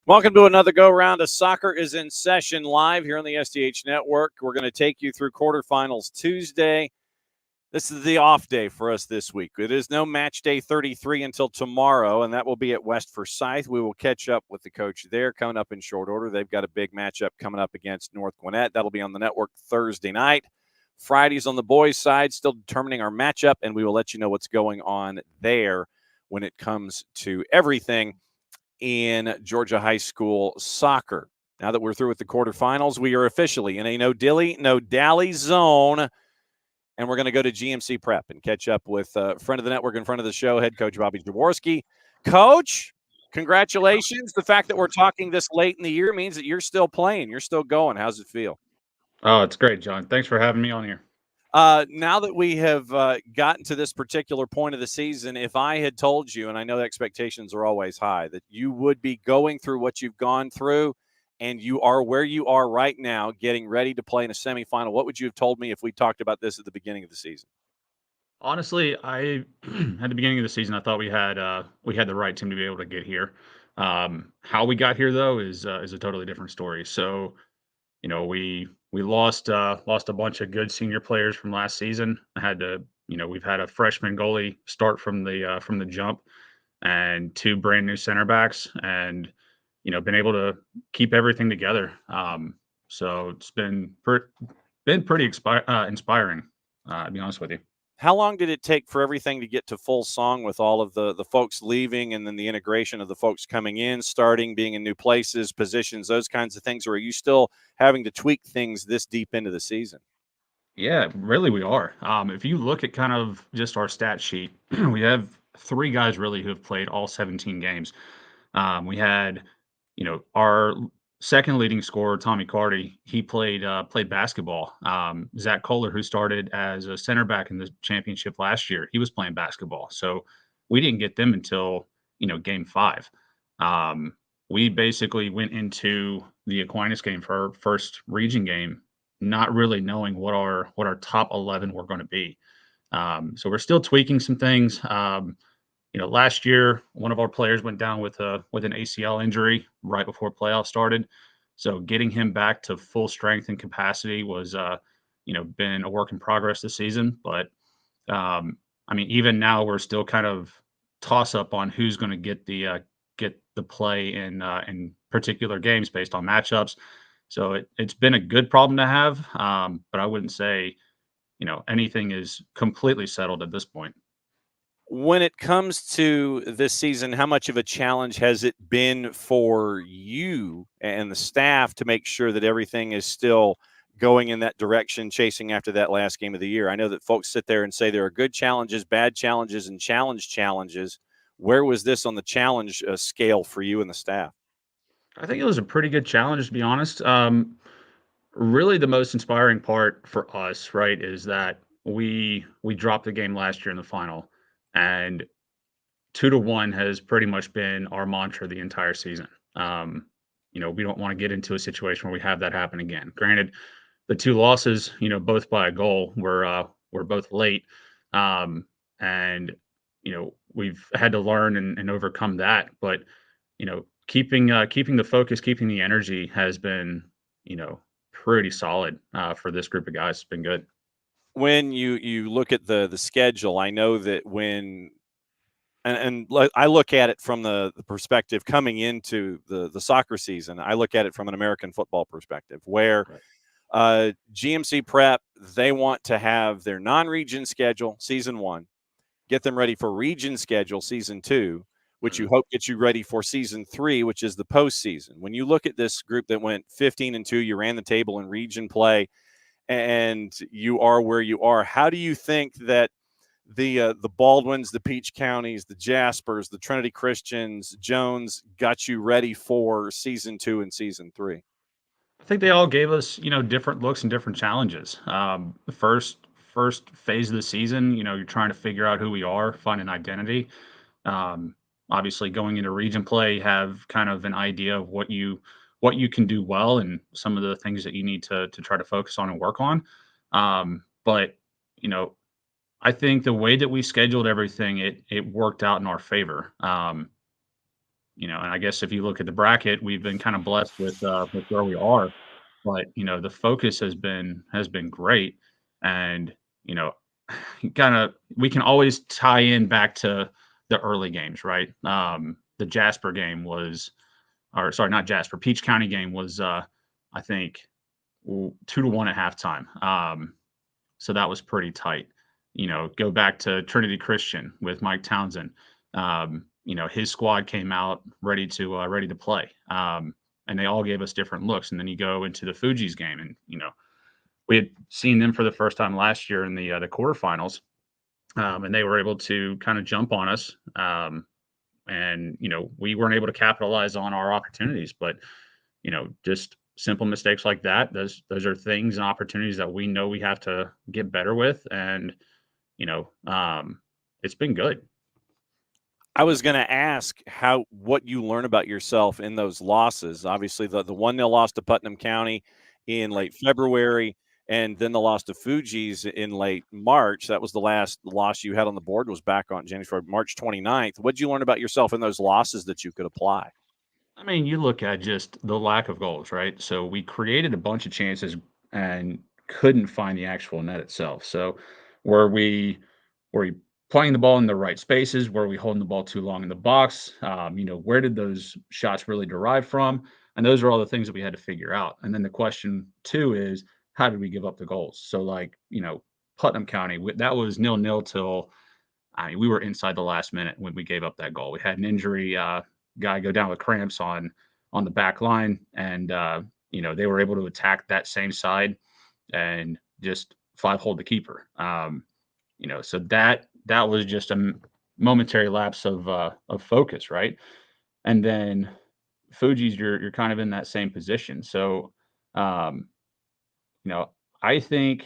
Welcome to another go-round of Soccer is in Session live here on the SDH Network. We're going to take you through quarterfinals Tuesday. This is the off day for us this week. It is no match day 33 until tomorrow, and that will be at West Forsyth. We will catch up with the coach there coming up in short order. They've got a big matchup coming up against North Gwinnett. That'll be on the network Thursday night. Friday's on the boys' side, still determining our matchup, and we will let you know what's going on there when it comes to everything in Georgia high school soccer. Now that we're through with the quarterfinals, we are officially in a no dilly, no dally zone, and we're going to go to GMC Prep and catch up with friend of the network and friend of the show, head coach Bobby Jaworski. Coach, congratulations. The fact that we're talking this late in the year means that you're still playing. You're still going. How's it feel? Oh, it's great, John. Thanks for having me on here. Now that we have gotten to this particular point of the season, if I had told you, and I know the expectations are always high, that you would be going through what you've gone through and you are where you are right now, getting ready to play in a semifinal, what would you have told me if we talked about this at the beginning of the season? Honestly, I at the beginning of the season, I thought we had the right team to be able to get here. How we got here, though, is a totally different story. So, we lost a bunch of good senior players from last season. We've had a freshman goalie start from the jump, and two brand new center backs, and been able to keep everything together. So it's been pretty inspiring. To be honest with you. How long did it take for everything to get to full song with all of the folks leaving and then the integration of the folks coming in, starting, being in new places, positions, those kinds of things? Or are you still having to tweak things this deep into the season? Yeah, really we are. If you look at kind of just our stat sheet, we have three guys really who have played all 17 games. We had, our second leading scorer, Tommy Carty, he played basketball. Zach Kohler, who started as a center back in the championship last year, he was playing basketball. So we didn't get them until, game 5. We basically went into the Aquinas game for our first region game, not really knowing what our top 11 were going to be. So we're still tweaking some things. Last year, one of our players went down with an ACL injury right before playoffs started. So getting him back to full strength and capacity was, been a work in progress this season. But even now we're still kind of toss up on who's going to get the play in particular games based on matchups. So it's been a good problem to have, but I wouldn't say, anything is completely settled at this point. When it comes to this season, how much of a challenge has it been for you and the staff to make sure that everything is still going in that direction, chasing after that last game of the year? I know that folks sit there and say there are good challenges, bad challenges, and challenges. Where was this on the challenge scale for you and the staff? I think it was a pretty good challenge, to be honest. Really, the most inspiring part for us, right, is that we dropped the game last year in the final, and 2-1 has pretty much been our mantra the entire season. We don't want to get into a situation where we have that happen again. Granted, the two losses, both by a goal, were both late, and we've had to learn and overcome that. But keeping the focus, keeping the energy has been pretty solid for this group of guys. It's been good. When you look at the schedule, I know that when and I look at it from the perspective coming into the soccer season, I look at it from an American football perspective where GMC Prep, they want to have their non-region schedule season 1, get them ready for region schedule season 2, which you hope gets you ready for season 3, which is the postseason. When you look at this group that went 15-2, you ran the table in region play, and you are where you are, how do you think that the Baldwins, the Peach Counties, the Jaspers, the Trinity Christians, Jones got you ready for season 2 and season 3? I think they all gave us, different looks and different challenges. The first phase of the season, you're trying to figure out who we are, find an identity. Um, Obviously, going into region play, have kind of an idea of what you can do well, and some of the things that you need to try to focus on and work on. But you know, I think the way that we scheduled everything, it worked out in our favor. And I guess if you look at the bracket, we've been kind of blessed with where we are. But the focus has been great, and you know, kind of we can always tie in back to the early games, right? The Jasper game was, or sorry, not Jasper, Peach County game was, I think, 2-1 at halftime. So that was pretty tight. Go back to Trinity Christian with Mike Townsend. His squad came out ready to play, and they all gave us different looks. And then you go into the Fuji's game, and we had seen them for the first time last year in the quarterfinals, and they were able to kind of jump on us. And we weren't able to capitalize on our opportunities, but just simple mistakes like that. Those are things and opportunities that we know we have to get better with, and you know, um, it's been good. I was going to ask what you learn about yourself in those losses. Obviously, the 1-0 loss to Putnam County in late February, and then the loss to Fuji's in late March. That was the last loss you had on the board, was back on March 29th. What did you learn about yourself in those losses that you could apply? I mean, you look at just the lack of goals, right? So we created a bunch of chances and couldn't find the actual net itself. So were we were we playing the ball in the right spaces? Were we holding the ball too long in the box? Where did those shots really derive from? And those are all the things that we had to figure out. And then the question two is, how did we give up the goals? So Putnam County, that was 0-0 till, I mean, we were inside the last minute when we gave up that goal. We had an injury guy go down with cramps on the back line, and they were able to attack that same side and just five hold the keeper. So that was just a momentary lapse of focus, right? And then Fuji's, you're kind of in that same position. So um, you know, I think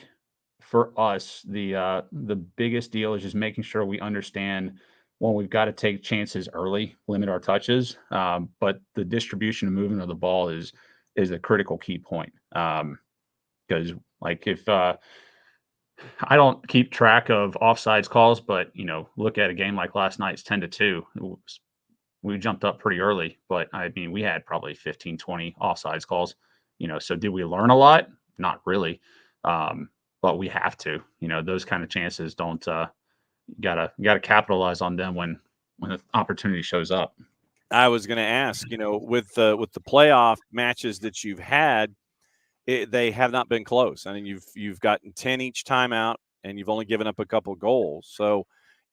for us, the biggest deal is just making sure we understand when we've got to take chances early, limit our touches. But the distribution and movement of the ball is a critical key point. Because like if I don't keep track of offsides calls, but look at a game like last night's 10-2. We jumped up pretty early, but I mean, we had probably 15, 20 offsides calls. So did we learn a lot? Not really. Um, but we have to. Those kind of chances don't gotta capitalize on them when the opportunity shows up. I was going to ask, with the playoff matches that you've had, they have not been close. I mean, you've gotten 10 each time out, and you've only given up a couple goals. So,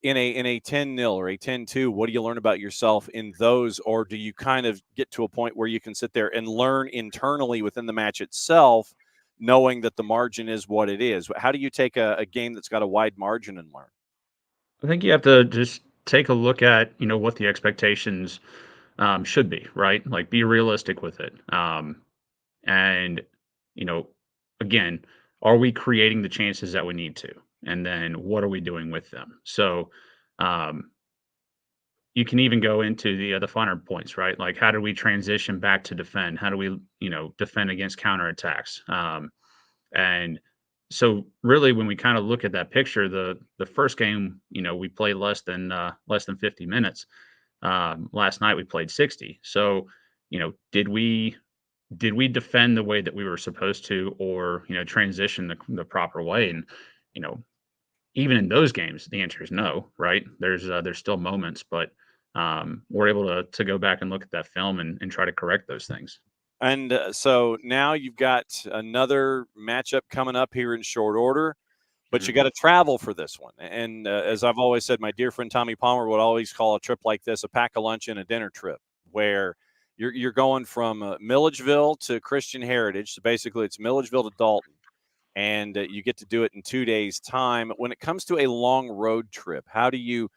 in a 10-0 or a 10-2, what do you learn about yourself in those, or do you kind of get to a point where you can sit there and learn internally within the match itself, knowing that the margin is what it is? How do you take a game that's got a wide margin and learn? I think you have to just take a look at what the expectations should be, right? Like be realistic with it. And you know, again, are we creating the chances that we need to? And then what are we doing with them? So um, you can even go into the finer points, right? Like how do we transition back to defend? How do we, defend against counterattacks? And so really when we kind of look at that picture, the first game, we played less than 50 minutes. Last night we played 60. So, did we defend the way that we were supposed to, or transition the proper way? And you know even in those games the answer is no, right? There's still moments, but we're able to go back and look at that film and try to correct those things. And so now you've got another matchup coming up here in short order, but you Mhm. got to travel for this one. And as I've always said, my dear friend Tommy Palmer would always call a trip like this a pack a lunch and a dinner trip, where you're going from Milledgeville to Christian Heritage. So basically, it's Milledgeville to Dalton, and you get to do it in 2 days' time. When it comes to a long road trip, how do you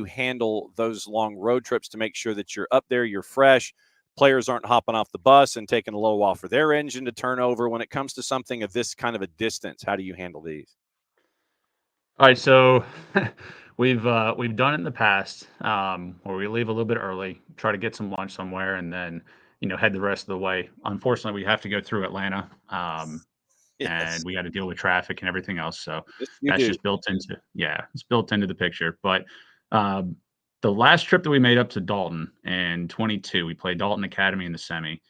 handle those long road trips to make sure that you're up there, you're fresh? players aren't hopping off the bus and taking a little while for their engine to turn over. When it comes to something of this kind of a distance, how do you handle these? All right, so we've done it in the past, where we leave a little bit early, try to get some lunch somewhere, and then head the rest of the way. Unfortunately, we have to go through Atlanta, and Yes, we got to deal with traffic and everything else. So yes, you that's do. just built into, yeah, it's built into the picture. But um, the last trip that we made up to Dalton in 22, we played Dalton Academy in the semi.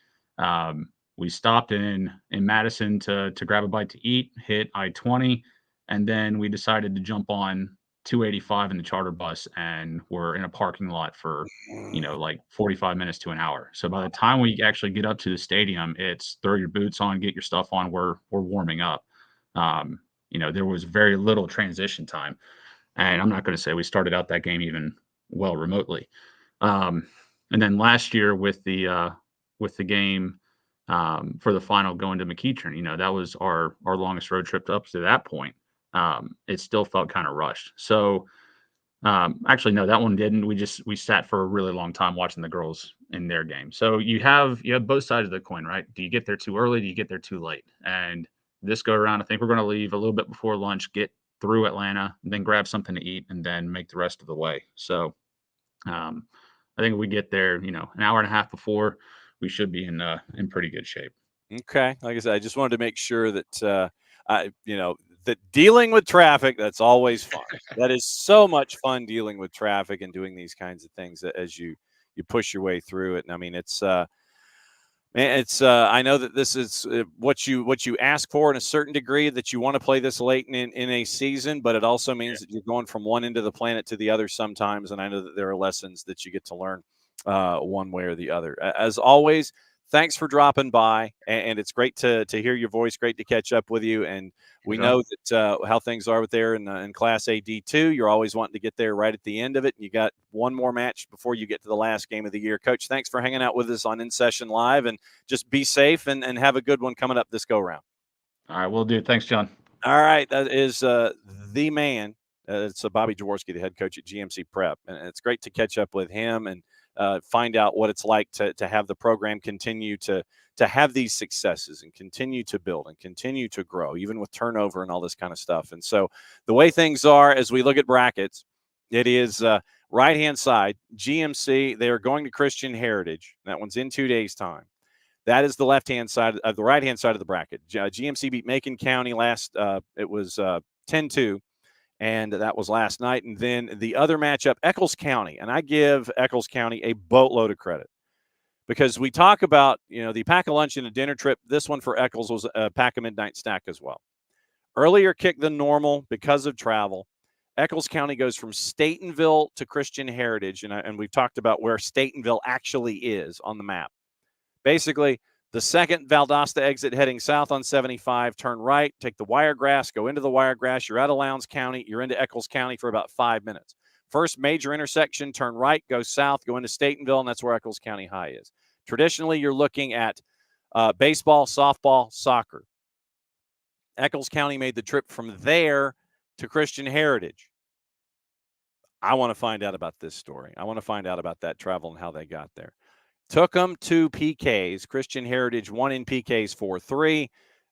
We stopped in Madison to grab a bite to eat, hit I-20, and then we decided to jump on 285 in the charter bus, and we're in a parking lot for like 45 minutes to an hour. So by the time we actually get up to the stadium, it's throw your boots on, get your stuff on. We're warming up. Um, there was very little transition time, and I'm not going to say we started out that game even well remotely. Um, and then last year with the game for the final going to McEachern, that was our longest road trip up to that point. It still felt kind of rushed. So actually, no, that one didn't. We sat for a really long time watching the girls in their game. So you have both sides of the coin, right? Do you get there too early? Do you get there too late? And this go around, I think we're going to leave a little bit before lunch, get through Atlanta, and then grab something to eat, and then make the rest of the way. So um, I think if we get there, an hour and a half before, we should be in pretty good shape. Okay. Like I said, I just wanted to make sure that that dealing with traffic, that's always fun. That is so much fun dealing with traffic and doing these kinds of things as you push your way through it. And I mean, I know that this is what you ask for in a certain degree, that you want to play this late in a season, but it also means that you're going from one end of the planet to the other sometimes. And I know that there are lessons that you get to learn one way or the other. As always, thanks for dropping by, and it's great to hear your voice. Great to catch up with you, and For we sure. know that how things are there in Class A D2. You're always wanting to get there right at the end of it. You got one more match before you get to the last game of the year. Coach, thanks for hanging out with us on In Session Live, and just be safe and have a good one coming up this go round. All right, we'll do. Thanks, John. All right, that is the man. It's Bobby Jaworski, the head coach at GMC Prep, and it's great to catch up with him and find out what it's like to have the program continue to have these successes and continue to build and continue to grow, even with turnover and all this kind of stuff. And so, the way things are as we look at brackets, it is right hand side GMC. They are going to Christian Heritage. That one's in 2 days' time. That is the left-hand side of the right-hand side of the bracket. GMC beat Macon County last. It was 10-2, and that was last night. And then the other matchup, Eccles County, and I give Eccles County a boatload of credit because we talk about the pack a lunch and a dinner trip. This one for Eccles was a pack a midnight snack as well. Earlier kick than normal because of travel. Eccles County goes from Statenville to Christian Heritage, and we've talked about where Statenville actually is on the map. Basically, the second Valdosta exit heading south on 75, turn right, take the Wiregrass, go into the Wiregrass. You're out of Lowndes County. You're into Eccles County for about 5 minutes. First major intersection, turn right, go south, go into Statenville, and that's where Eccles County High is. Traditionally, you're looking at baseball, softball, soccer. Eccles County made the trip from there to Christian Heritage. I want to find out about this story. I want to find out about that travel and how they got there. Took them to PKs. Christian Heritage won in PKs 4-3,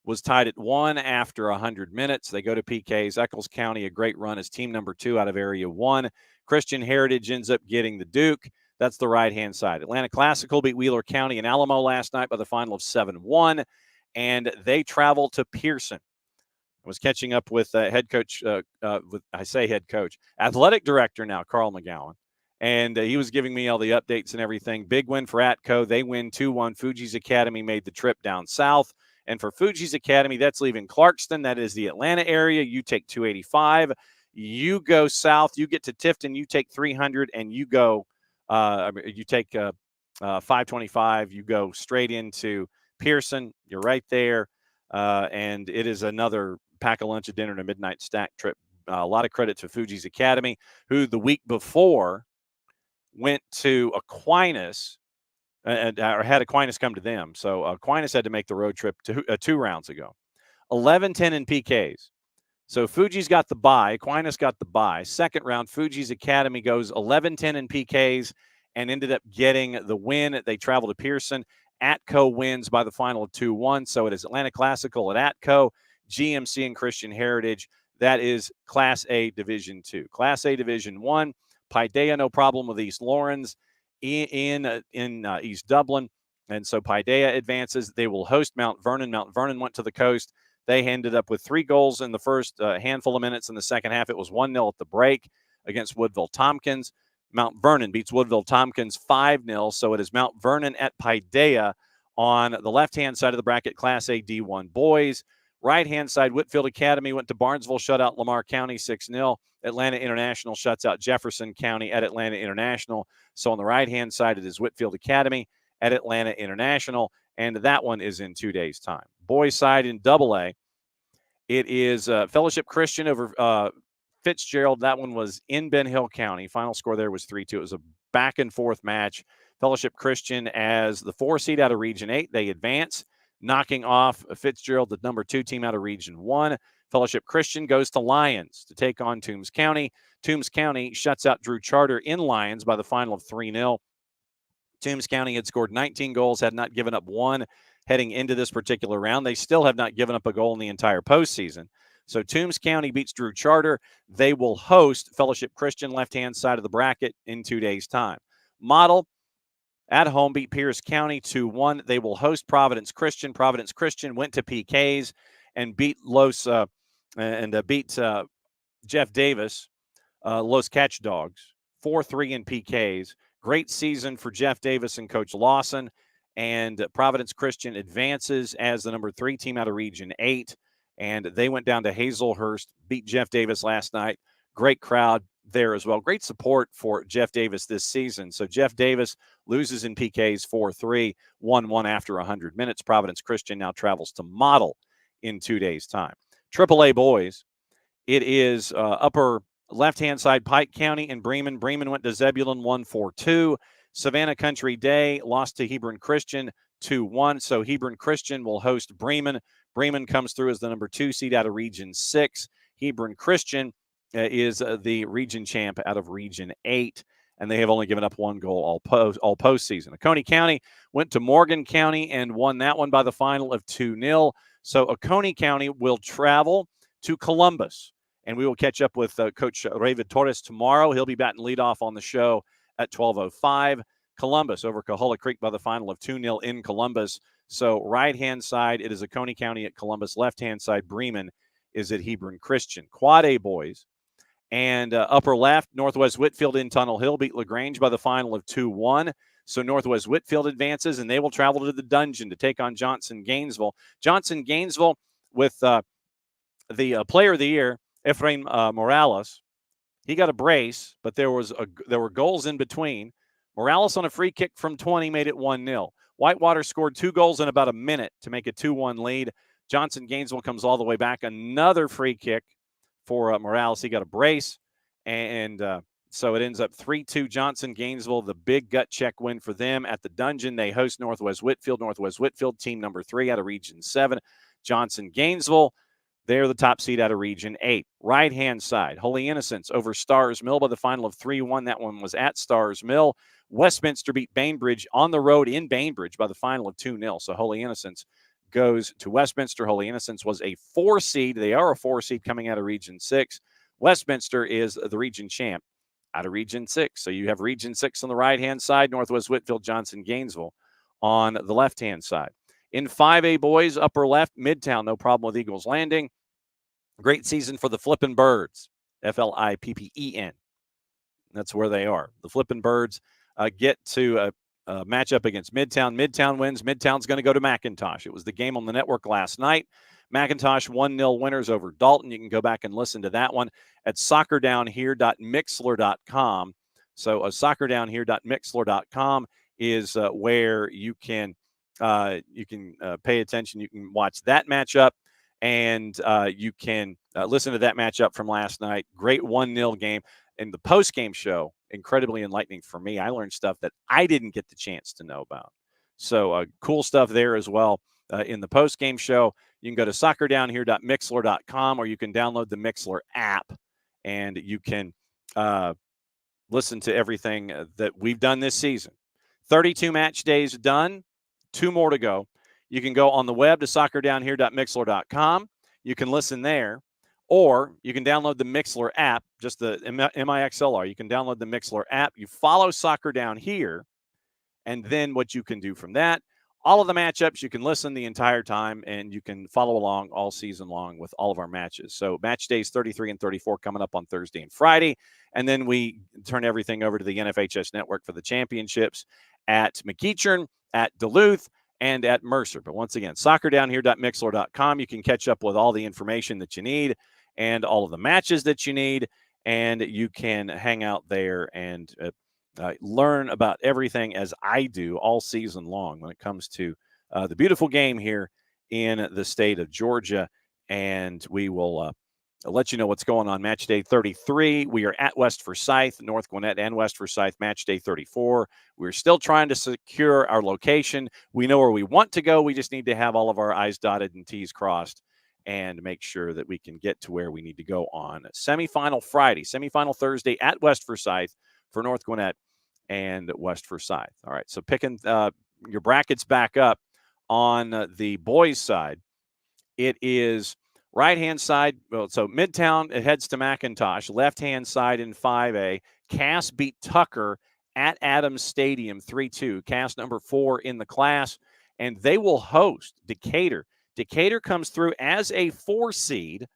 was tied at 1 after 100 minutes. They go to PKs. Eccles County, a great run as team number 2 out of Area 1. Christian Heritage ends up getting the Duke. That's the right-hand side. Atlanta Classical beat Wheeler County and Alamo last night by the final of 7-1, and they travel to Pearson. I was catching up with head coach, athletic director now, Carl McGowan. And he was giving me all the updates and everything. Big win for Atco. They win 2-1. Fuji's Academy made the trip down south. And for Fuji's Academy, that's leaving Clarkston. That is the Atlanta area. You take 285. You go south. You get to Tifton. You take 300. And you go, you take 525. You go straight into Pearson. You're right there. And it is another pack a lunch, a dinner, and a midnight stack trip. A lot of credit to Fuji's Academy, who the week before went to Aquinas or had Aquinas come to them. So Aquinas had to make the road trip 2 rounds ago. 11-10 in PKs. So Fuji's got the bye. Aquinas got the bye. Second round, Fuji's Academy goes 11-10 in PKs and ended up getting the win. They travel to Pearson. Atco wins by the final of 2-1. So it is Atlanta Classical at Atco, GMC and Christian Heritage. That is Class A Division II. Class A Division I, Paideia, no problem with East Lawrence in East Dublin. And so Paideia advances. They will host Mount Vernon. Mount Vernon went to the coast. They ended up with 3 goals in the first handful of minutes. In the second half, it was 1-0 at the break against Woodville Tompkins. Mount Vernon beats Woodville Tompkins 5-0. So it is Mount Vernon at Paideia on the left-hand side of the bracket, Class A D1 boys. Right-hand side, Whitfield Academy went to Barnesville, shut out Lamar County 6-0. Atlanta International shuts out Jefferson County at Atlanta International. So on the right-hand side, it is Whitfield Academy at Atlanta International, and that one is in 2 days' time. Boys side in AA, it is Fellowship Christian over Fitzgerald. That one was in Ben Hill County. Final score there was 3-2. It was a back-and-forth match. Fellowship Christian as the 4 seed out of Region 8. They advance, knocking off Fitzgerald, the number 2 team out of Region 1. Fellowship Christian goes to Lyons to take on Toombs County. Toombs County shuts out Drew Charter in Lyons by the final of 3-0. Toombs County had scored 19 goals, had not given up one heading into this particular round. They still have not given up a goal in the entire postseason. So Toombs County beats Drew Charter. They will host Fellowship Christian, left-hand side of the bracket, in 2 days' time. Model at home beat Pierce County 2-1. They will host Providence Christian. Providence Christian went to PKs and beat Jeff Davis, Los Catch Dogs, 4-3 in PKs. Great season for Jeff Davis and Coach Lawson. And Providence Christian advances as the number 3 team out of Region 8. And they went down to Hazelhurst, beat Jeff Davis last night. Great crowd there as well. Great support for Jeff Davis this season. So Jeff Davis loses in PKs 4-3, 1-1 after 100 minutes. Providence Christian now travels to Model in 2 days' time. AAA boys, it is upper left-hand side, Pike County and Bremen. Bremen went to Zebulon 1-4-2. Savannah Country Day lost to Hebron Christian 2-1. So Hebron Christian will host Bremen. Bremen comes through as the number 2 seed out of Region 6. Hebron Christian is the region champ out of Region 8, and they have only given up 1 goal all postseason. Oconee County went to Morgan County and won that one by the final of 2-0. So Oconee County will travel to Columbus, and we will catch up with Coach Ravid Torres tomorrow. He'll be batting leadoff on the show at 12:05. Columbus over Coahulla Creek by the final of 2-0 in Columbus. So right-hand side, it is Oconee County at Columbus. Left-hand side, Bremen is at Hebron Christian. Quad A boys. And upper left, Northwest Whitfield in Tunnel Hill beat LaGrange by the final of 2-1. So Northwest Whitfield advances, and they will travel to the Dungeon to take on Johnson Gainesville. Johnson Gainesville with the player of the year, Efrain Morales. He got a brace, but there were goals in between. Morales on a free kick from 20 made it 1-0. Whitewater scored 2 goals in about a minute to make a 2-1 lead. Johnson Gainesville comes all the way back. Another free kick for Morales. He got a brace, and so it ends up 3-2 Johnson Gainesville, the big gut check win for them. At the Dungeon, they host Northwest Whitfield. Northwest Whitfield, team number 3 out of Region 7. Johnson Gainesville, they're the top seed out of Region 8. Right-hand side, Holy Innocents over Stars Mill by the final of 3-1. That one was at Stars Mill. Westminster beat Bainbridge on the road in Bainbridge by the final of 2-0. So Holy Innocents goes to Westminster. Holy Innocents was a 4 seed. They are a 4 seed coming out of Region 6. Westminster is the region champ out of Region 6. So you have Region 6 on the right-hand side, Northwest Whitfield, Johnson Gainesville on the left-hand side. In 5A boys, upper left, Midtown, no problem with Eagles Landing. Great season for the Flippin' Birds, Flippen. That's where they are. The Flippin' Birds get to match up against Midtown. Midtown wins. Midtown's going to go to McIntosh. It was the game on the network last night. McIntosh 1-0 winners over Dalton. You can go back and listen to that one at soccerdownhere.mixler.com. So soccerdownhere.mixler.com is where you can pay attention. You can watch that matchup, and you can listen to that matchup from last night. Great 1-0 game. In the post-game show, incredibly enlightening for me. I learned stuff that I didn't get the chance to know about. So cool stuff there as well in the post-game show. You can go to soccerdownhere.mixler.com, or you can download the Mixler app, and you can listen to everything that we've done this season. 32 match days done, 2 more to go. You can go on the web to soccerdownhere.mixler.com. You can listen there, or you can download the Mixler app, just the MIXLR. You can download the Mixler app. You follow Soccer Down Here, and then what you can do from that, all of the matchups, you can listen the entire time, and you can follow along all season long with all of our matches. So match days 33 and 34 coming up on Thursday and Friday. And then we turn everything over to the NFHS Network for the championships at McEachern, at Duluth, and at Mercer. But once again, soccerdownhere.mixler.com. You can catch up with all the information that you need and all of the matches that you need, and you can hang out there and learn about everything as I do all season long when it comes to the beautiful game here in the state of Georgia. And we will let you know what's going on. Match day 33, we are at West Forsyth, North Gwinnett and West Forsyth. Match day 34, we're still trying to secure our location. We know where we want to go. We just need to have all of our I's dotted and T's crossed and make sure that we can get to where we need to go on semifinal Friday, semifinal Thursday at West Forsyth for North Gwinnett and West Forsyth. All right, so picking your brackets back up on the boys' side, it is right-hand side. Well, so Midtown, it heads to McIntosh. Left-hand side in 5A, Cass beat Tucker at Adams Stadium 3-2. Cass number 4 in the class, and they will host Decatur. Decatur comes through as a 4 seed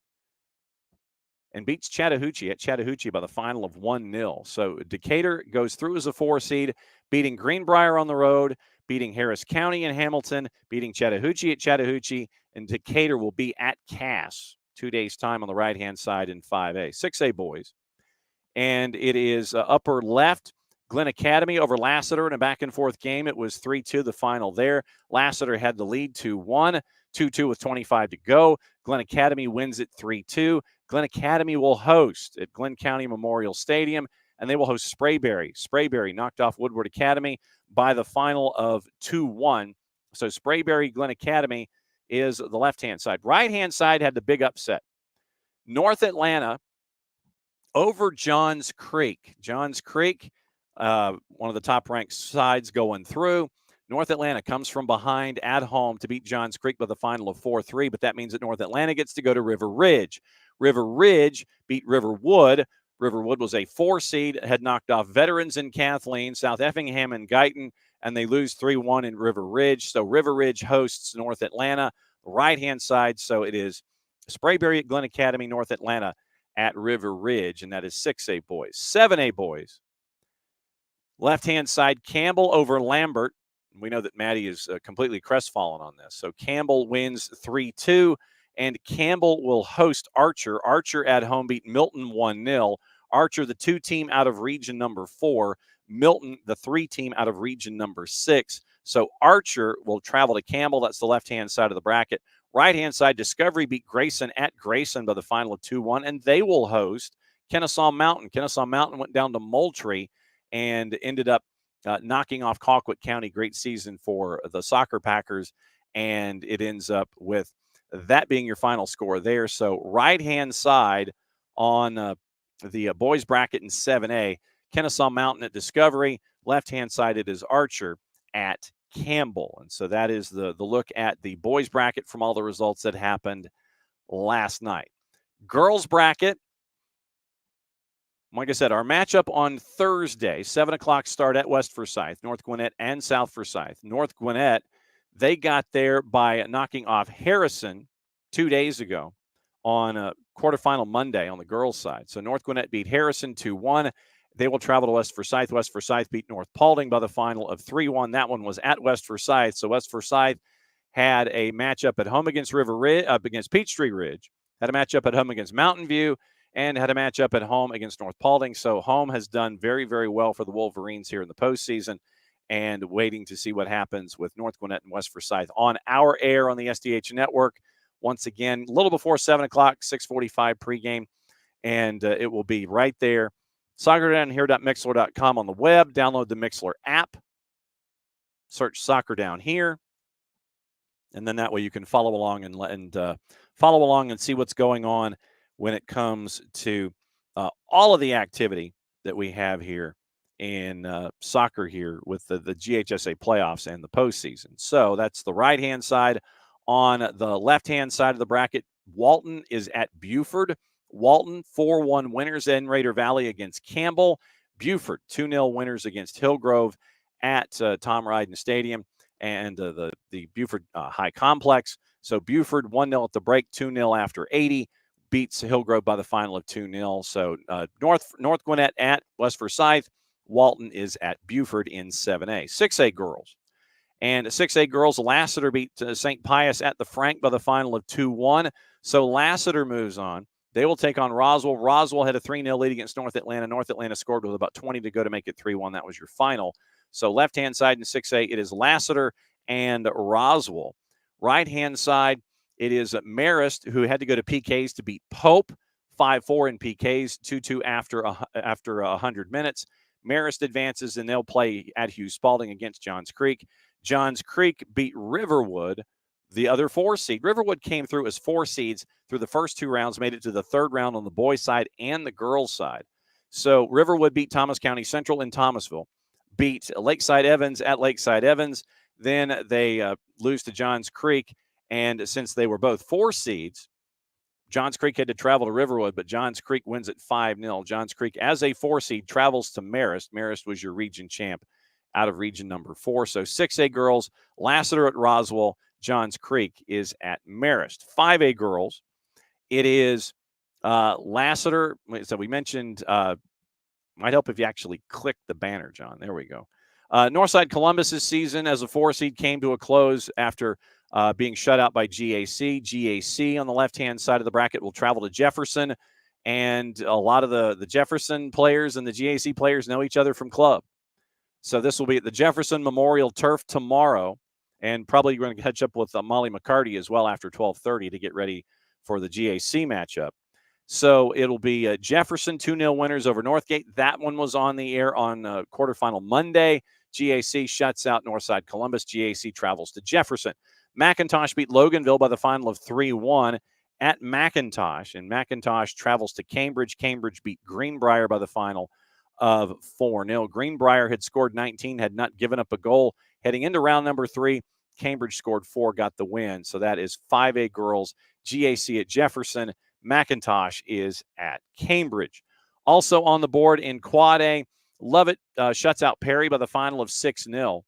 and beats Chattahoochee at Chattahoochee by the final of 1-0. So Decatur goes through as a 4 seed, beating Greenbrier on the road, beating Harris County in Hamilton, beating Chattahoochee at Chattahoochee, and Decatur will be at Cass 2 days' time on the right-hand side in 5A. 6A boys. And it is upper left, Glen Academy over Lassiter in a back-and-forth game. It was 3-2 the final there. Lassiter had the lead 2-1, 2-2 with 25 to go. Glen Academy wins it 3-2. Glen Academy will host at Glen County Memorial Stadium, and they will host Sprayberry. Sprayberry knocked off Woodward Academy by the final of 2-1. So Sprayberry, Glen Academy is the left-hand side. Right-hand side had the big upset. North Atlanta over Johns Creek. Johns Creek, one of the top-ranked sides going through. North Atlanta comes from behind at home to beat Johns Creek by the final of 4-3, but that means that North Atlanta gets to go to River Ridge. River Ridge beat Riverwood. Riverwood was a 4 seed, had knocked off Veterans in Kathleen, South Effingham and Guyton, and they lose 3-1 in River Ridge. So River Ridge hosts North Atlanta, right-hand side. So it is Sprayberry at Glen Academy, North Atlanta at River Ridge, and that is 6A boys. 7A boys. Left-hand side, Campbell over Lambert. We know that Maddie is completely crestfallen on this. So Campbell wins 3-2, and Campbell will host Archer. Archer at home beat Milton 1-0. Archer, the 2 team out of region number 4. Milton, the 3 team out of region number 6. So Archer will travel to Campbell. That's the left-hand side of the bracket. Right-hand side, Discovery beat Grayson at Grayson by the final of 2-1, and they will host Kennesaw Mountain. Kennesaw Mountain went down to Moultrie and ended up knocking off Colquitt County. Great season for the Soccer Packers, and it ends up with that being your final score there. So right-hand side on the boys bracket in 7A, Kennesaw Mountain at Discovery. Left-hand side, it is Archer at Campbell. And so that is the look at the boys bracket from all the results that happened last night. Girls bracket, like I said, our matchup on Thursday, 7 o'clock start at West Forsyth, North Gwinnett and South Forsyth. North Gwinnett, they got there by knocking off Harrison 2 days ago on a quarterfinal Monday on the girls' side. So North Gwinnett beat Harrison 2-1. They will travel to West Forsyth. West Forsyth beat North Paulding by the final of 3-1. That one was at West Forsyth. So West Forsyth had a matchup at home against against Peachtree Ridge, had a matchup at home against Mountain View, and had a matchup at home against North Paulding. So home has done very, very well for the Wolverines here in the postseason, and waiting to see what happens with North Gwinnett and West Forsyth on our air on the SDH Network. Once again, a little before 7 o'clock, 6:45 pregame, and it will be right there. SoccerDownHere.mixler.com on the web. Download the Mixler app. Search Soccer Down Here, and then that way you can follow along and follow along and see what's going on when it comes to all of the activity that we have here in soccer here with the GHSA playoffs and the postseason. So that's the right-hand side. On the left-hand side of the bracket, Walton is at Buford. Walton, 4-1 winners in Raider Valley against Campbell. Buford, 2-0 winners against Hillgrove at Tom Ryden Stadium and the Buford High Complex. So Buford, 1-0 at the break, 2-0 after 80. Beats Hillgrove by the final of 2-0. So North Gwinnett at West Forsyth. Walton is at Buford in 7A. 6A girls. And 6A girls, Lassiter beat St. Pius at the Frank by the final of 2-1. So Lassiter moves on. They will take on Roswell. Roswell had a 3-0 lead against North Atlanta. North Atlanta scored with about 20 to go to make it 3-1. That was your final. So left-hand side in 6A, it is Lassiter and Roswell. Right-hand side, it is Marist, who had to go to PKs to beat Pope, 5-4 in PKs, 2-2 after 100 minutes. Marist advances, and they'll play at Hughes Spalding against Johns Creek. Johns Creek beat Riverwood, the other 4 seed. Riverwood came through as 4 seeds through the first 2 rounds, made it to the 3rd round on the boys' side and the girls' side. So Riverwood beat Thomas County Central in Thomasville, beat Lakeside Evans at Lakeside Evans. Then they lose to Johns Creek, and since they were both 4 seeds, Johns Creek had to travel to Riverwood, but Johns Creek wins at 5-0. Johns Creek, as a 4 seed, travels to Marist. Marist was your region champ out of region number 4. So 6A girls, Lassiter at Roswell, Johns Creek is at Marist. 5A girls, it is Lassiter. So we mentioned, might help if you actually click the banner, John. There we go. Northside Columbus's season as a 4 seed came to a close after being shut out by GAC. GAC on the left-hand side of the bracket will travel to Jefferson, and a lot of the Jefferson players and the GAC players know each other from club. So this will be at the Jefferson Memorial Turf tomorrow, and probably going to catch up with Molly McCarty as well after 12:30 to get ready for the GAC matchup. So it'll be Jefferson 2-0 winners over Northgate. That one was on the air on quarterfinal Monday. GAC shuts out Northside Columbus. GAC travels to Jefferson. McIntosh beat Loganville by the final of 3-1 at McIntosh, and McIntosh travels to Cambridge. Cambridge beat Greenbrier by the final of 4-0. Greenbrier had scored 19, had not given up a goal heading into round number 3. Cambridge scored 4, got the win. So that is 5A girls, GAC at Jefferson. McIntosh is at Cambridge. Also on the board in Quad A, Lovett shuts out Perry by the final of 6-0.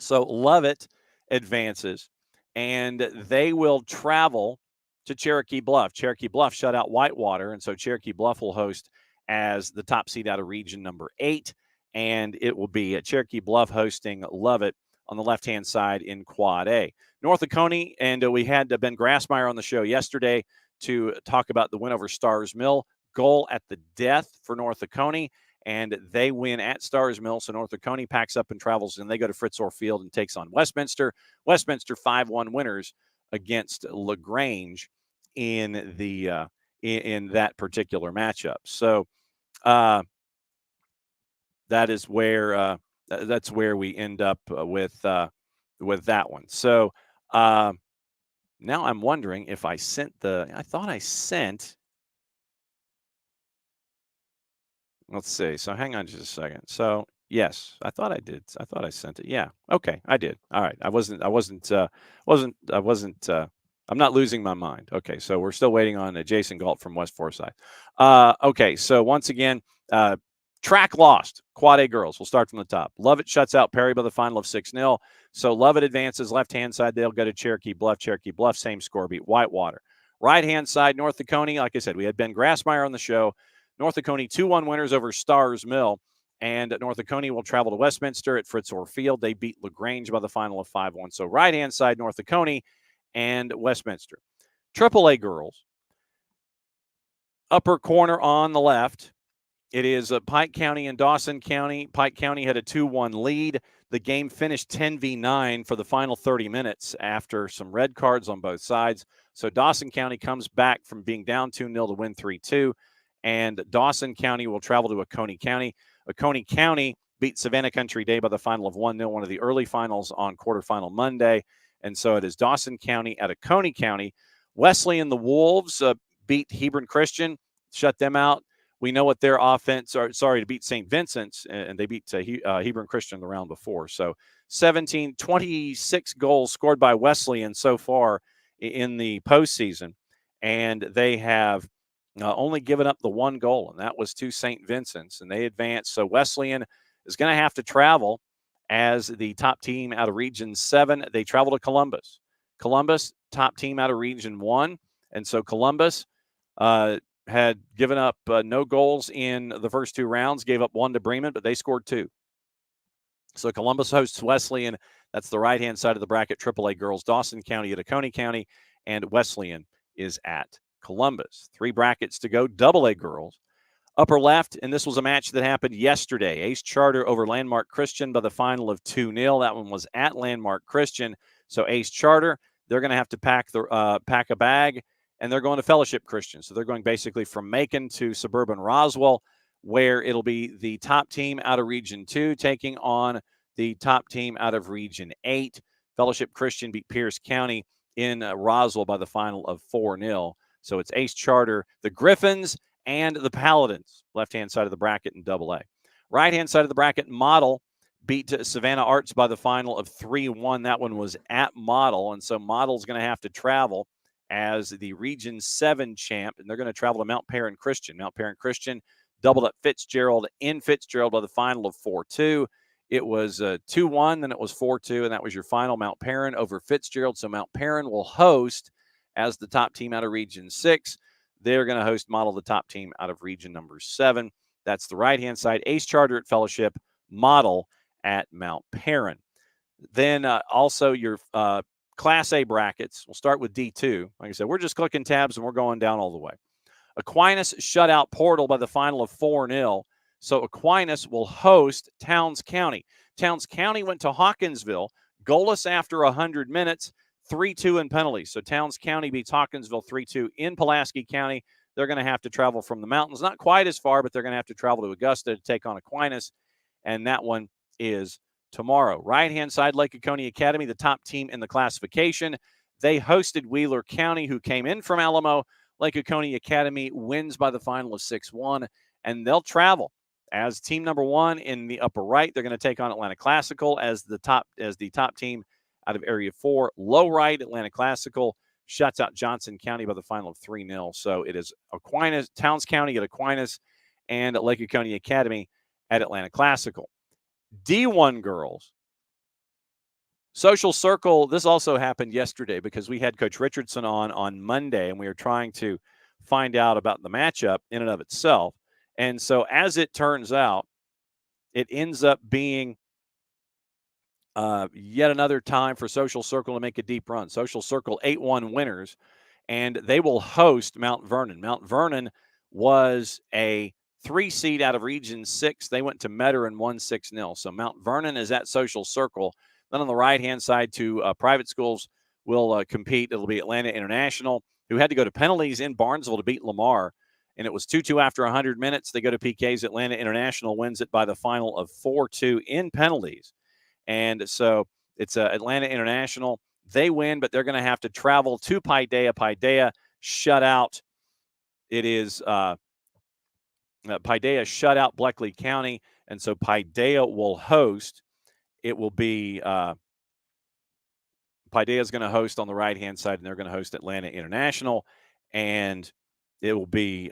So Lovett advances, and they will travel to Cherokee Bluff. Cherokee Bluff shut out Whitewater, and so Cherokee Bluff will host as the top seed out of region number 8, and it will be Cherokee Bluff hosting Lovett on the left-hand side in Quad A. North Oconee, and we had Ben Grassmeyer on the show yesterday to talk about the win over Stars Mill. Goal at the death for North Oconee, and they win at Stars Mill. So North Oconee packs up and travels, and they go to Fritz Orr Field and takes on Westminster. Westminster 5-1 winners against LaGrange in the in that particular matchup. So that is where that's where we end up with that one. So now I'm wondering if I sent I thought I sent. Let's see. So hang on just a second. So yes, I thought I did. I thought I sent it. Yeah. Okay, I did. All right. I'm not losing my mind. Okay, so we're still waiting on Jason Galt from West Forsyth. Okay, so once again, track lost. Quad A girls. We'll start from the top. Lovett shuts out Perry by the final of 6-0. So Lovett advances left-hand side. They'll go to Cherokee Bluff. Cherokee Bluff, same score, beat Whitewater. Right-hand side, North Oconee. Like I said, we had Ben Grassmeyer on the show. North Oconee 2-1 winners over Stars Mill. And North Oconee will travel to Westminster at Fritz Orr Field. They beat LaGrange by the final of 5-1. So right-hand side, North Oconee and Westminster. AAA girls. Upper corner on the left. It is Pike County and Dawson County. Pike County had a 2-1 lead. The game finished 10-9 for the final 30 minutes after some red cards on both sides. So Dawson County comes back from being down 2-0 to win 3-2. And Dawson County will travel to Oconee County. Oconee County beat Savannah Country Day by the final of 1-0, one of the early finals on quarterfinal Monday. And so it is Dawson County at Oconee County. Wesley and the Wolves beat Hebron Christian, shut them out. We know what their offense are. Sorry, to beat St. Vincent's, and they beat Hebron Christian the round before. So 26 goals scored by Wesleyan so far in the postseason, and they have only given up the one goal, and that was to St. Vincent's, and they advanced. So Wesleyan is going to have to travel as the top team out of Region 7. They travel to Columbus. Columbus, top team out of Region 1, and so Columbus had given up no goals in the first two rounds, gave up one to Bremen, but they scored two. So Columbus hosts Wesleyan. That's the right-hand side of the bracket. AAA girls, Dawson County at Oconee County, and Wesleyan is at Columbus. 3 brackets to go. AA girls. Upper left, and this was a match that happened yesterday. Ace Charter over Landmark Christian by the final of 2-0. That one was at Landmark Christian. So Ace Charter, they're going to have to pack a bag, and they're going to Fellowship Christian. So they're going basically from Macon to suburban Roswell, where it'll be the top team out of Region 2 taking on the top team out of Region 8. Fellowship Christian beat Pierce County in Roswell by the final of 4-0. So it's Ace Charter, the Griffins, and the Paladins, left-hand side of the bracket in AA. Right-hand side of the bracket, Model beat Savannah Arts by the final of 3-1. That one was at Model, and so Model's going to have to travel as the Region 7 champ, and they're going to travel to Mount Perrin Christian. Mount Perrin Christian doubled up Fitzgerald in Fitzgerald by the final of 4-2. It was 2-1, then it was 4-2, and that was your final, Mount Perrin over Fitzgerald. So Mount Perrin will host as the top team out of Region 6. They're going to host Model, the top team out of Region number 7. That's the right-hand side. Ace Charter at Fellowship, Model at Mount Perrin. Then also your Class A brackets. We'll start with D2. Like I said, we're just clicking tabs and we're going down all the way. Aquinas shut out Portal by the final of 4-0. So Aquinas will host Towns County. Towns County went to Hawkinsville, goalless after 100 minutes, 3-2 in penalties. So Towns County beats Hawkinsville 3-2 in Pulaski County. They're going to have to travel from the mountains. Not quite as far, but they're going to have to travel to Augusta to take on Aquinas, and that one is tomorrow. Right-hand side, Lake Oconee Academy, the top team in the classification. They hosted Wheeler County, who came in from Alamo. Lake Oconee Academy wins by the final of 6-1, and they'll travel as team number 1 in the upper right. They're going to take on Atlanta Classical as the top team out of Area 4. Low right, Atlanta Classical shuts out Johnson County by the final of 3-0. So it is Aquinas, Towns County at Aquinas, and Lake Oconee Academy at Atlanta Classical. D1 girls. Social Circle, this also happened yesterday because we had Coach Richardson on Monday, and we were trying to find out about the matchup in and of itself. And so as it turns out, it ends up being yet another time for Social Circle to make a deep run. Social Circle 8-1 winners, and they will host Mount Vernon. Mount Vernon was a 3 seed out of Region 6. They went to Metter and won 6-0. So Mount Vernon is at Social Circle. Then on the right-hand side, 2 private schools will compete. It'll be Atlanta International, who had to go to penalties in Barnesville to beat Lamar. And it was 2-2 after 100 minutes. They go to PKs. Atlanta International wins it by the final of 4-2 in penalties. And so it's Atlanta International. They win, but they're going to have to travel to Paideia. Paideia shut out. It is Paideia shut out Bleckley County, and so Paideia will host. It will be Paideia is going to host on the right-hand side, and they're going to host Atlanta International, and it will be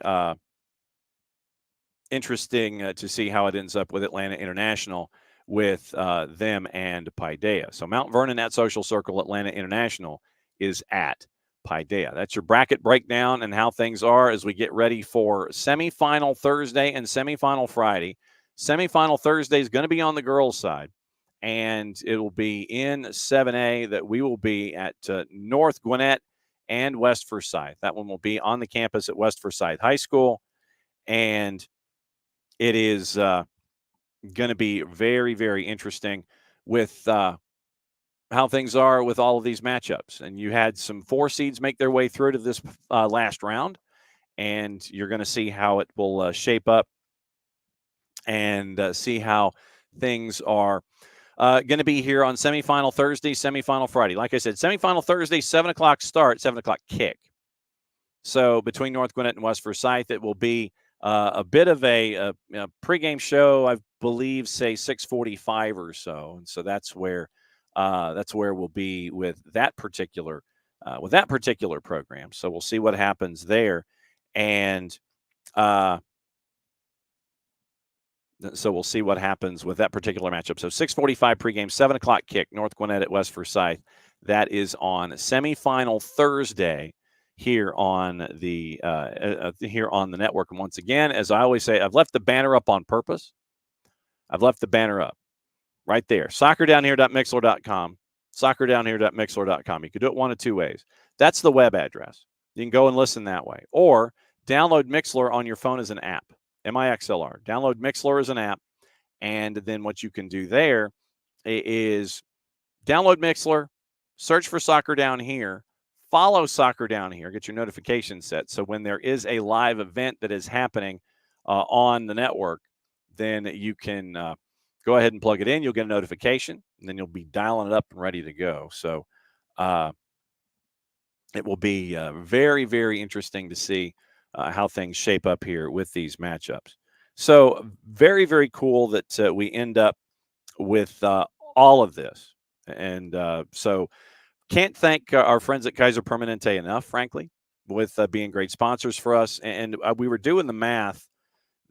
interesting to see how it ends up with Atlanta International with them and Paideia. So Mount Vernon at Social Circle, Atlanta International is at Paideia. That's your bracket breakdown and how things are as we get ready for semifinal Thursday and semifinal Friday. Semifinal Thursday is going to be on the girls' side, and it will be in 7A that we will be at North Gwinnett and West Forsyth. That one will be on the campus at West Forsyth High School, and it is going to be very, very interesting with how things are with all of these matchups. And you had some 4 seeds make their way through to this last round, and you're going to see how it will shape up and see how things are going to be here on semifinal Thursday, semifinal Friday. Like I said, semifinal Thursday, 7 o'clock start, 7 o'clock kick. So between North Gwinnett and West Forsyth, it will be a bit of a pregame show, I believe, say 6:45 or so, and so that's where we'll be with that particular program. So we'll see what happens there, and so we'll see what happens with that particular matchup. So 6:45 pregame, 7 o'clock kick, North Gwinnett at West Forsyth. That is on semifinal Thursday here on the network. And once again, as I always say, I've left the banner up on purpose. I've left the banner up right there. Soccerdownhere.mixler.com. Soccerdownhere.mixler.com. You can do it one of two ways. That's the web address. You can go and listen that way, or download Mixler on your phone as an app. MIXLR. Download Mixler as an app, and then what you can do there is download Mixler, search for Soccer Down Here, follow Soccer Down Here, get your notifications set. So when there is a live event that is happening on the network, then you can go ahead and plug it in. You'll get a notification, and then you'll be dialing it up and ready to go. So it will be very, very interesting to see how things shape up here with these matchups. So very, very cool that we end up with all of this. And so can't thank our friends at Kaiser Permanente enough, frankly, with being great sponsors for us. And we were doing the math.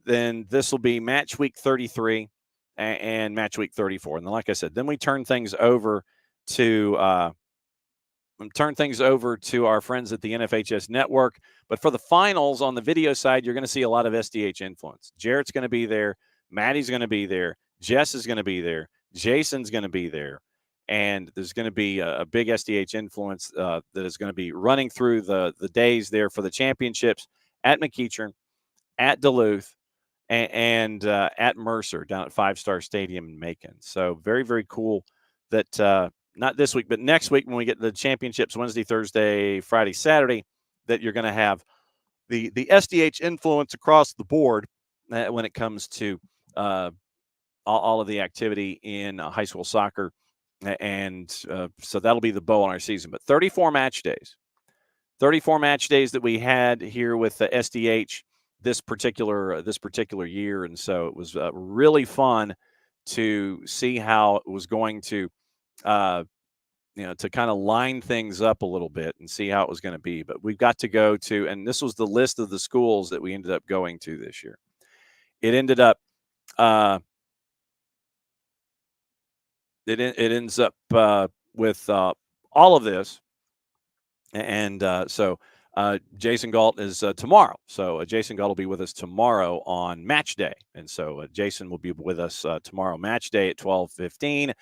Then this will be match week 33 and match week 34. And then, like I said, then we turn things over to our friends at the NFHS Network. But for the finals on the video side, you're going to see a lot of SDH influence. Jarrett's going to be there. Maddie's going to be there. Jess is going to be there. Jason's going to be there. And there's going to be a big SDH influence that is going to be running through the days there for the championships at McEachern, at Duluth, and at Mercer down at Five Star Stadium in Macon. So very, very cool that not this week, but next week when we get the championships Wednesday, Thursday, Friday, Saturday, that you're going to have the SDH influence across the board when it comes to all of the activity in high school soccer. And so that'll be the bow on our season. But 34 match days that we had here with the SDH this particular year. And so it was really fun to see how it was going to to kind of line things up a little bit and see how it was going to be. But we've got to go to, and this was the list of the schools that we ended up going to this year. It ended up, it ends up with all of this. And so Jason Galt is tomorrow. So Jason Galt will be with us tomorrow on match day. And so Jason will be with us tomorrow, match day at 12:15.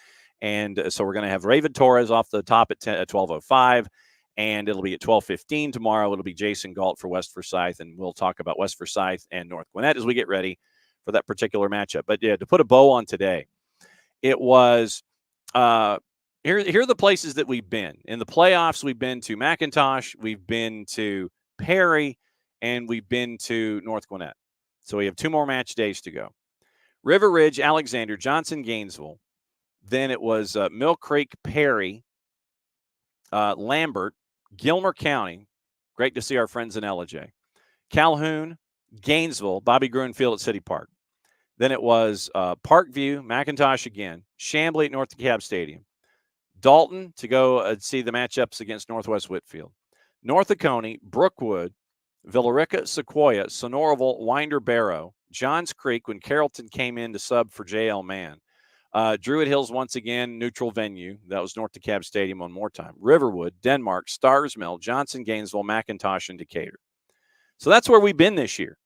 And so we're going to have Raven Torres off the top at 12:05. And it'll be at 12:15 tomorrow. It'll be Jason Galt for West Forsyth. And we'll talk about West Forsyth and North Gwinnett as we get ready for that particular matchup. But yeah, to put a bow on today, it was here are the places that we've been. In the playoffs, we've been to McIntosh, we've been to Perry, and we've been to North Gwinnett. So we have 2 more match days to go. River Ridge, Alexander, Johnson, Gainesville. Then it was Mill Creek, Perry, Lambert, Gilmer County. Great to see our friends in LJ. Calhoun, Gainesville, Bobby Gruen Field at City Park. Then it was Parkview, McIntosh again, Chamblee at North DeKalb Stadium. Dalton to go see the matchups against Northwest Whitfield. North Oconee, Brookwood, Villarica, Sequoia, Sonoraville, Winder Barrow, Johns Creek when Carrollton came in to sub for J.L. Mann. Druid Hills once again, neutral venue. That was North DeKalb Stadium one more time. Riverwood, Denmark, Stars Mill, Johnson, Gainesville, McIntosh, and Decatur. So that's where we've been this year.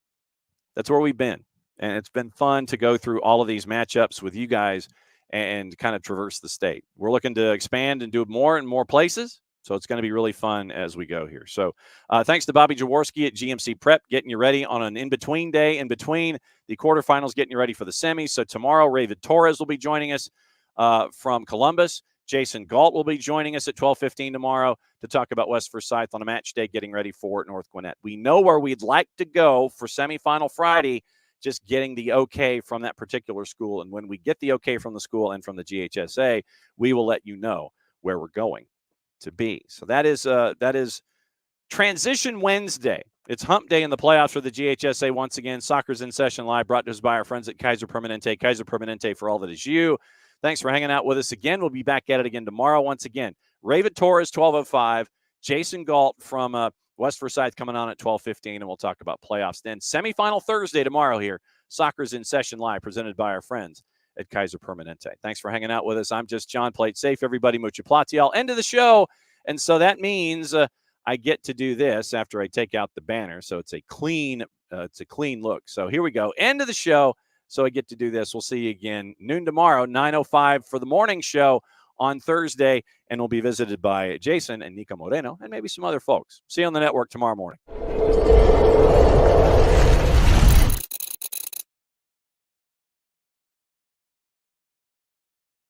That's where we've been. And it's been fun to go through all of these matchups with you guys and kind of traverse the state. We're looking to expand and do more and more places. So it's going to be really fun as we go here. So thanks to Bobby Jaworski at GMC Prep, getting you ready on an in-between day, in between the quarterfinals, getting you ready for the semis. So tomorrow, Raven Torres will be joining us from Columbus. Jason Galt will be joining us at 12:15 tomorrow to talk about West Forsyth on a match day, getting ready for North Gwinnett. We know where we'd like to go for semifinal Friday, just getting the okay from that particular school. And when we get the okay from the school and from the GHSA, we will let you know where we're going to be. So that is Transition Wednesday It's hump day in the playoffs for the GHSA once again. Soccer's in session live, brought to us by our friends at Kaiser Permanente. Kaiser Permanente for all that is you. Thanks for hanging out with us again. We'll be back at it again tomorrow once again. Raven Torres, 12:05. Jason Galt from West Forsyth coming on at 12:15, and we'll talk about playoffs then. Semifinal Thursday tomorrow here. Soccer's in session live, presented by our friends at Kaiser Permanente. Thanks for hanging out with us. I'm just John. Play it safe, everybody. Mucho platial. End of the show. And so that means I get to do this after I take out the banner, so it's a clean look. So here we go. End of the show. So I get to do this. We'll see you again noon tomorrow, 9:05 for the morning show on Thursday, and we'll be visited by Jason and Nico Moreno and maybe some other folks. See you on the network tomorrow morning.